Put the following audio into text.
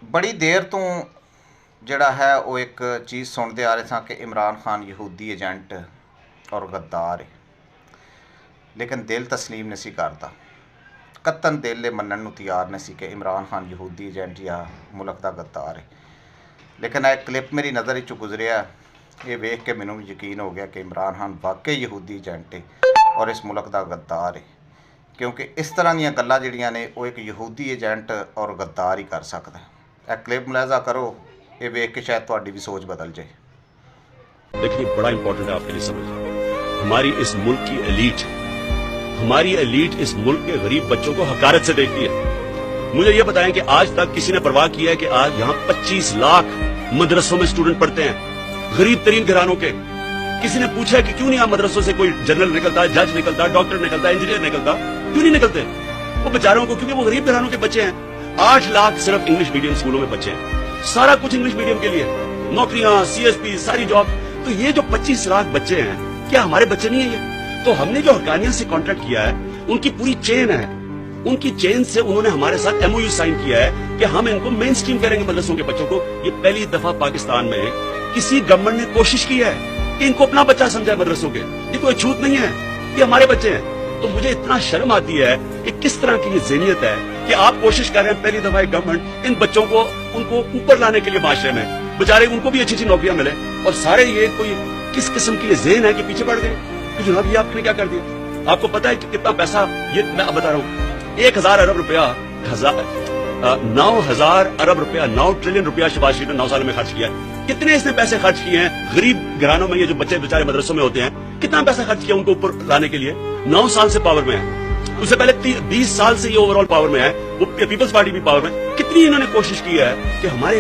ਬੜੀ ਦੇਰ ਤੋਂ ਜਿਹੜਾ ਹੈ ਉਹ ਇੱਕ ਚੀਜ਼ ਸੁਣਦੇ ਆ ਰਹੇ ਸਾਂ ਕਿ ਇਮਰਾਨ ਖਾਨ ਯਹੂਦੀ ਏਜੰਟ ਔਰ ਗੱਦਾਰ ਹੈ, ਲੇਕਿਨ ਦਿਲ ਤਸਲੀਮ ਨਹੀਂ ਸੀ ਕਰਦਾ। ਕਤਨ ਦਿਲ ਇਹ ਮੰਨਣ ਨੂੰ ਤਿਆਰ ਨਹੀਂ ਸੀ ਕਿ ਇਮਰਾਨ ਖਾਨ ਯਹੂਦੀ ਏਜੰਟ ਜਾਂ ਮੁਲਕ ਦਾ ਗੱਦਾਰ ਹੈ। ਲੇਕਿਨ ਇਹ ਕਲਿੱਪ ਮੇਰੀ ਨਜ਼ਰ ਵਿੱਚੋਂ ਗੁਜ਼ਰਿਆ, ਇਹ ਵੇਖ ਕੇ ਮੈਨੂੰ ਯਕੀਨ ਹੋ ਗਿਆ ਕਿ ਇਮਰਾਨ ਖਾਨ ਵਾਕਈ ਯਹੂਦੀ ਏਜੰਟ ਹੈ ਔਰ ਇਸ ਮੁਲਕ ਦਾ ਗੱਦਾਰ ਹੈ, ਕਿਉਂਕਿ ਇਸ ਤਰ੍ਹਾਂ ਦੀਆਂ ਗੱਲਾਂ ਜਿਹੜੀਆਂ ਨੇ ਉਹ ਇੱਕ ਯਹੂਦੀ ਏਜੰਟ ਔਰ ਗੱਦਾਰ ਹੀ ਕਰ ਸਕਦਾ। ਇਹ ਕਲਿੱਪ ਮੁਲਾਜ਼ਾ ਕਰੋ, ये वेख के शायद थोड़ी भी सोच बदल जाए। देखिए, बड़ा इंपॉर्टेंट है आपके लिए समझ। हमारी इस मुल्क की एलीट इस मुल्क के गरीब बच्चों को हकारत से देखती है। मुझे ये बताएं कि आज तक किसी ने परवाह किया है कि आज यहाँ 25 लाख मदरसों में स्टूडेंट पढ़ते हैं, गरीब तरीन घरानों के। किसी ने पूछा है कि क्यों नहीं यहाँ मदरसों से कोई जनरल निकलता, जज निकलता, डॉक्टर निकलता, इंजीनियर निकलता? क्यों नहीं निकलते वो बेचारों को? क्योंकि वो गरीब घरानों के बच्चे हैं। 8 लाख सिर्फ इंग्लिश मीडियम स्कूलों में बच्चे हैं, सारा कुछ इंग्लिश मीडियम के लिए, नौकरियां, CSP, सारी जॉब। तो ये जो 25 लाख बच्चे हैं, क्या हमारे बच्चे नहीं है ये? तो हमने जो हकानिया से कॉन्ट्रैक्ट किया है, उनकी पूरी चेन है, उनकी चेन से उन्होंने हमारे साथ MOU साइन किया है कि हम इनको मेन स्ट्रीम करेंगे मदरसों के बच्चों को। ये पहली दफा पाकिस्तान में किसी गवर्नमेंट ने कोशिश की है कि इनको अपना बच्चा समझा मदरसों के। ये कोई छूत नहीं है, ये हमारे बच्चे हैं। तो मुझे इतना शर्म आती है कि किस तरह की ये ज़हनियत है कि आप कोशिश कर रहे हैं पहली दफा गवर्नमेंट इन बच्चों को उनको ऊपर लाने के लिए माशरे में, बेचारे उनको भी अच्छी अच्छी नौकरियां मिले, और सारे ये कोई किस किस्म की ये ज़हन है कि पीछे पड़ गए। तो जनाब, ये आपने क्या कर दिया? आपको पता है कि कितना पैसा, ये मैं अब बता रहा हूँ, 1000 अरब रुपया, 9000 अरब रुपया, 9 ट्रिलियन रुपया शहबाज शरीफ ने 9 साल में खर्च किया है। कितने इसने पैसे खर्च किए हैं गरीब घरानों में? ये जो बच्चे बेचारे मदरसों में होते हैं, कितना पैसा खर्च किया उनको ऊपर लाने के लिए? 9 साल से पावर में है, उससे पहले 20 साल से ये ओवरऑल पावर में है, वो पीपल्स पार्टी भी पावर में। कितनी इन्होंने कोशिश की है कि हमारे